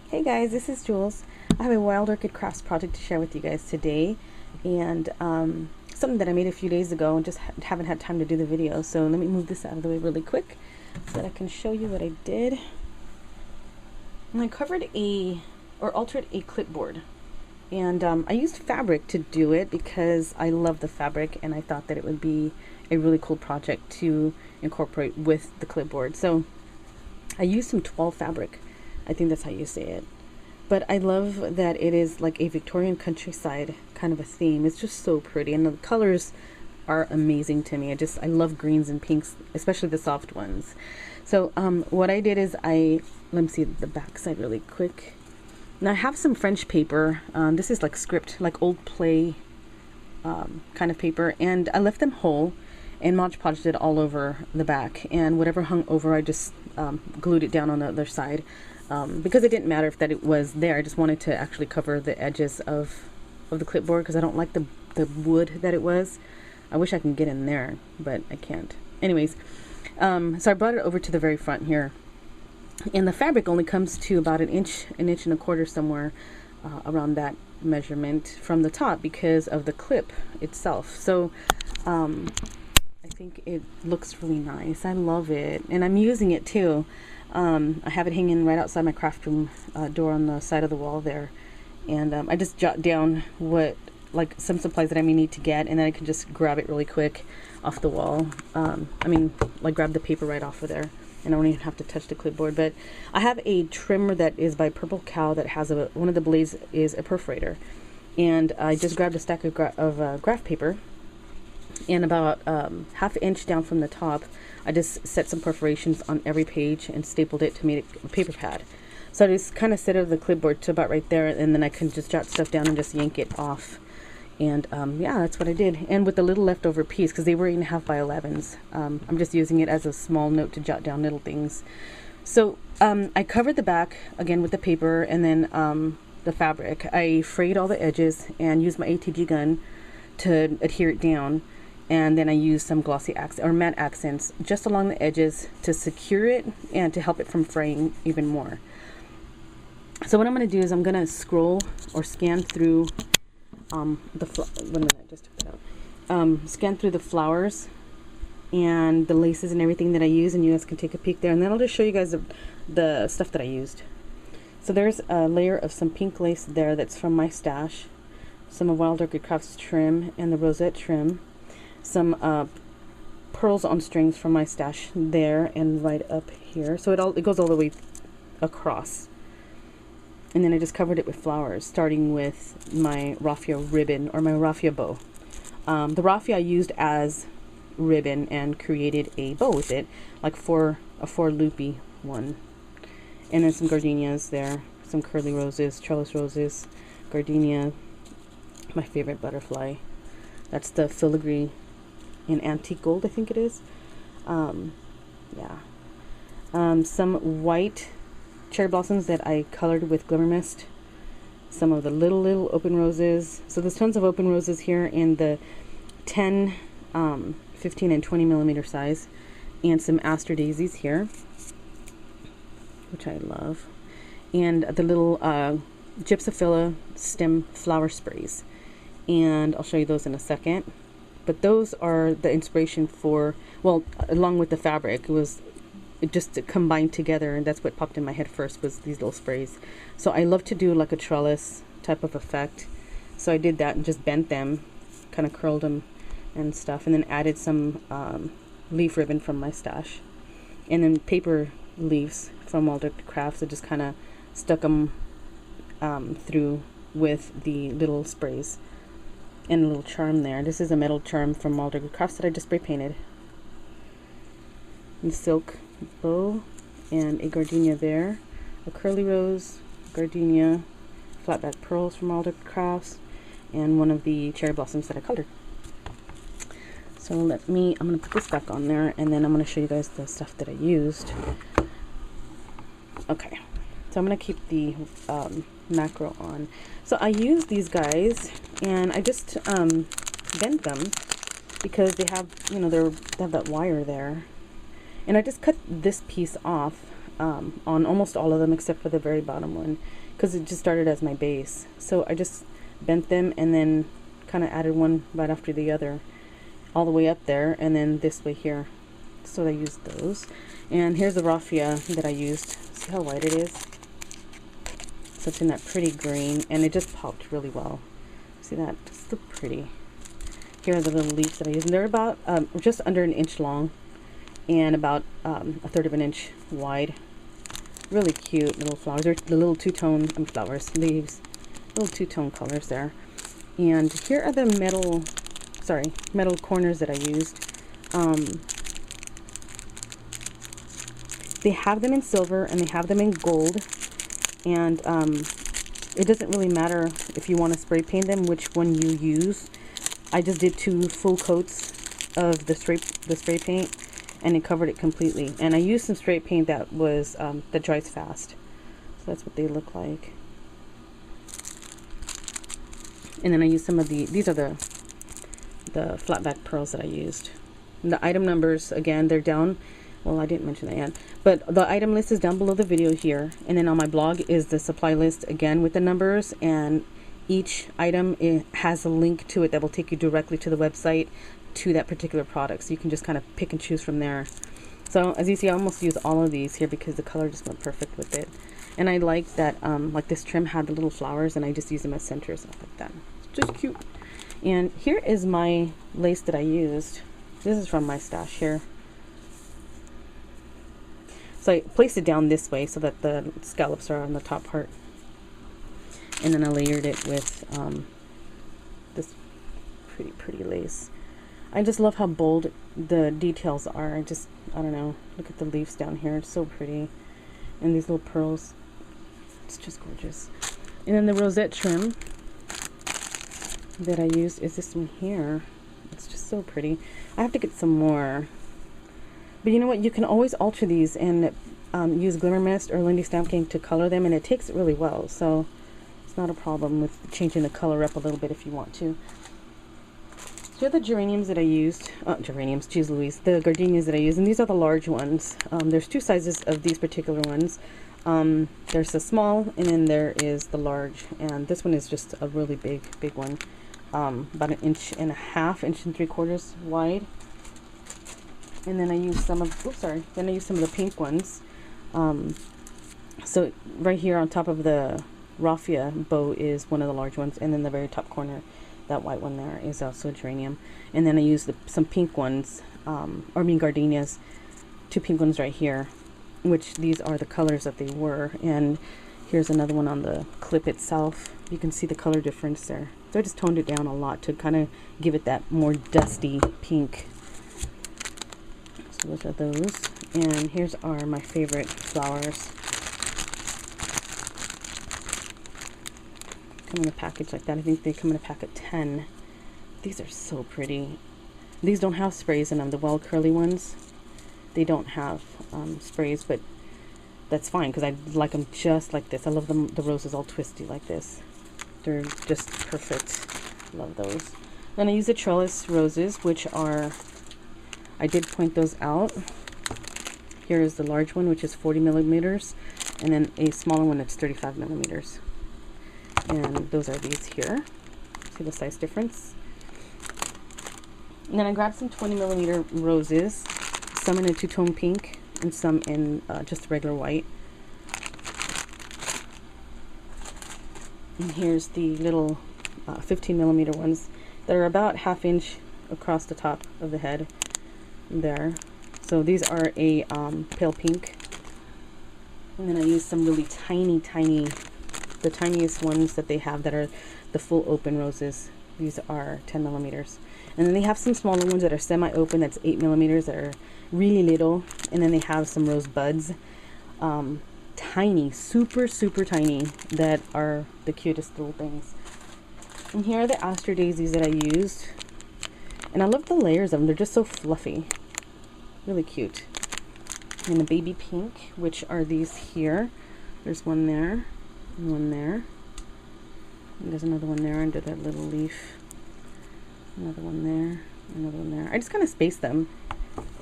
Hey guys, this is Jules. I have a Wild Orchid Crafts project to share with you guys today, and something that I made a few days ago and just haven't had time to do the video. So let me move this out of the way really quick so that I can show you what I did. And I covered or altered a clipboard, and I used fabric to do it because I love the fabric and I thought that it would be a really cool project to incorporate with the clipboard. So I used some 12 fabric. I think that's how you say it. But I love that it is like a Victorian countryside kind of a theme. It's just so pretty, and the colors are amazing to me. I love greens and pinks, especially the soft ones. So what I did is let me see the back side really quick. Now I have some French paper. This is like script, like old play kind of paper, and I left them whole and Mod Podged it all over the back, and whatever hung over I just glued it down on the other side. Because it didn't matter if that it was there. I just wanted to actually cover the edges of the clipboard because I don't like the wood that it was. I wish I can get in there, but I can't. Anyways, so I brought it over to the very front here, and the fabric only comes to about an inch and a quarter somewhere around that measurement from the top because of the clip itself. So I think it looks really nice. I love it, and I'm using it too. I have it hanging right outside my craft room door on the side of the wall there, and I just jot down like some supplies that I may need to get, and then I can just grab it really quick off the wall. Like grab the paper right off of there, and I don't even have to touch the clipboard. But I have a trimmer that is by Purple Cow that has one of the blades is a perforator, and I just grabbed a stack of graph paper, and about half an inch down from the top I just set some perforations on every page and stapled it to make it a paper pad. So I just kind of set it the clipboard to about right there, and then I can just jot stuff down and just yank it off. And yeah, that's what I did. And with the little leftover piece, because they were 8.5 by 11s, I'm just using it as a small note to jot down little things. So I covered the back again with the paper, and then the fabric. I frayed all the edges and used my ATG gun to adhere it down. And then I used some glossy or matte accents just along the edges to secure it and to help it from fraying even more. So what I'm going to do is I'm going to scroll or scan through scan through the flowers and the laces and everything that I use, and you guys can take a peek there, and then I'll just show you guys the stuff that I used. So there's a layer of some pink lace there that's from my stash, some of Wild Orchid Crafts trim and the rosette trim, some pearls on strings from my stash there and right up here. So it goes all the way across. And then I just covered it with flowers, starting with my raffia ribbon or my raffia bow. The raffia I used as ribbon and created a bow with it, like a four loopy one. And then some gardenias there, some curly roses, trellis roses, gardenia, my favorite butterfly. That's the filigree in antique gold, I think it is. Some white cherry blossoms that I colored with glimmer mist. Some of the little open roses. So there's tons of open roses here in the 10, 15, and 20 millimeter size, and some aster daisies here, which I love, and the little gypsophila stem flower sprays, and I'll show you those in a second. But those are the inspiration for, well, along with the fabric, it just combined together, and that's what popped in my head first was these little sprays. So I love to do like a trellis type of effect, so I did that and just bent them, kind of curled them and stuff, and then added some leaf ribbon from my stash, and then paper leaves from Wild Orchid Crafts. I just kind of stuck them through with the little sprays and a little charm there. This is a metal charm from Wild Orchid Crafts that I just spray painted. And silk bow and a gardenia there, a curly rose, gardenia, flatback pearls from Wild Orchid Crafts, and one of the cherry blossoms that I colored. So I'm going to put this back on there, and then I'm going to show you guys the stuff that I used. Okay, so I'm going to keep the macro on. So I used these guys, and I just bent them because they have, they have that wire there. And I just cut this piece off on almost all of them except for the very bottom one, because it just started as my base. So I just bent them and then kind of added one right after the other all the way up there, and then this way here. So I used those. And here's the raffia that I used. See how white it is? So it's in that pretty green, and it just popped really well. See that? Just so pretty. Here are the little leaves that I used, and they're about just under an inch long and about a third of an inch wide. Really cute little flowers. They're the little two-tone leaves, little two-tone colors there. And here are the metal corners that I used. They have them in silver and they have them in gold, and it doesn't really matter if you want to spray paint them which one you use. I just did 2 full coats of the spray paint, and it covered it completely. And I used some spray paint that was that dries fast, so that's what they look like. And then I used some of these are the flat back pearls that I used. And the item numbers, again, they're down. Well, I didn't mention that yet, but the item list is down below the video here. And then on my blog is the supply list, again, with the numbers, and each item has a link to it that will take you directly to the website to that particular product. So you can just kind of pick and choose from there. So as you see, I almost used all of these here because the color just went perfect with it. And I like that, like this trim had the little flowers, and I just used them as centers and stuff like that. It's just cute. And here is my lace that I used. This is from my stash here. So I placed it down this way so that the scallops are on the top part. And then I layered it with this pretty lace. I just love how bold the details are. I don't know. Look at the leaves down here. It's so pretty. And these little pearls. It's just gorgeous. And then the rosette trim that I used is this one here. It's just so pretty. I have to get some more. But you know what? You can always alter these and use Glimmer Mist or Lindy Stamp King to color them, and it takes it really well. So it's not a problem with changing the color up a little bit if you want to. Here are the geraniums that I used. Geez Louise. The gardenias that I used, and these are the large ones. There's 2 sizes of these particular ones. There's the small, and then there is the large. And this one is just a really big one. About 1.5 inches, 1 3/4 inches wide. And then I used some of, then I used some of the pink ones. So right here on top of the raffia bow is one of the large ones, and then the very top corner, that white one there, is also a geranium. And then I used some pink ones, gardenias, 2 pink ones right here, which these are the colors that they were. And here's another one on the clip itself. You can see the color difference there. So I just toned it down a lot to kind of give it that more dusty pink. So those are those. And here's are my favorite flowers. Come in a package like that. I think they come in a pack of 10. These are so pretty. These don't have sprays in them. The wild curly ones, they don't have sprays, but that's fine because I like them just like this. I love them, the roses all twisty like this. They're just perfect. Love those. Then I use the trellis roses, which are, I did point those out. Here is the large one, which is 40 millimeters, and then a smaller one that's 35 millimeters. And those are these here. See the size difference? And then I grabbed some 20 millimeter roses, some in a 2-tone pink and some in just regular white. And here's the little 15 millimeter ones that are about 1/2 inch across the top of the head there. So these are a pale pink. And then I used some really tiny, the tiniest ones that they have that are the full open roses. These are 10 millimeters. And then they have some smaller ones that are semi-open, that's 8 millimeters, that are really little. And then they have some rose buds, tiny, super tiny, that are the cutest little things. And here are the aster daisies that I used. And I love the layers of them. They're just so fluffy. Really cute. And the baby pink, which are these here. There's one there, and one there. And there's another one there under that little leaf. Another one there, another one there. I just kind of spaced them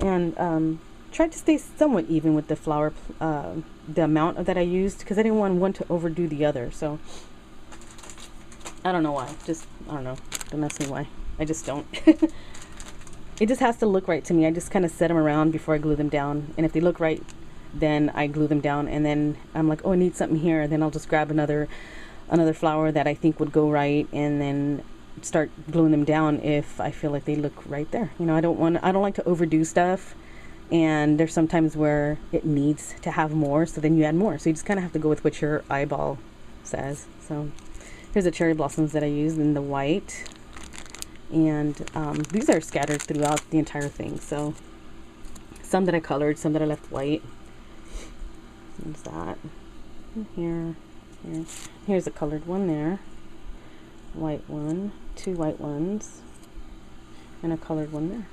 and tried to stay somewhat even with the flower, the amount that I used, because I didn't want one to overdo the other. So I don't know why. I don't know. Don't ask me why. I just don't. It just has to look right to me. I just kind of set them around before I glue them down. And if they look right, then I glue them down. And then I'm like, oh, I need something here. And then I'll just grab another flower that I think would go right, and then start gluing them down if I feel like they look right there. You know, I don't like to overdo stuff. And there's sometimes where it needs to have more, so then you add more. So you just kind of have to go with what your eyeball says. So here's the cherry blossoms that I used in the white. And these are scattered throughout the entire thing. So some that I colored, some that I left white. There's that. Here. Here's a colored one there. White one. 2 white ones. And a colored one there.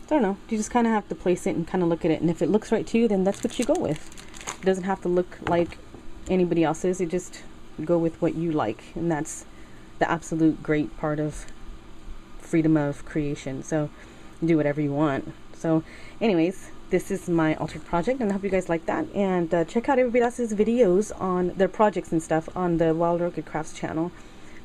I don't know. You just kind of have to place it and kind of look at it. And if it looks right to you, then that's what you go with. It doesn't have to look like anybody else's. You just go with what you like. And that's the absolute great part of freedom of creation. So do whatever you want. So anyways, this is my altered project, and I hope you guys like that. And check out everybody else's videos on their projects and stuff on the Wild Orchid Crafts channel.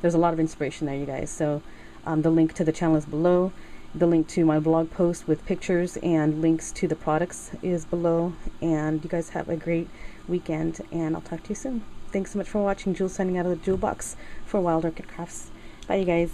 There's a lot of inspiration there, you guys. So the link to the channel is below. The link to my blog post with pictures and links to the products is below. And you guys have a great weekend, and I'll talk to you soon. Thanks so much for watching. Jules signing out of the Jewel Box for Wild Orchid Crafts. Bye, you guys.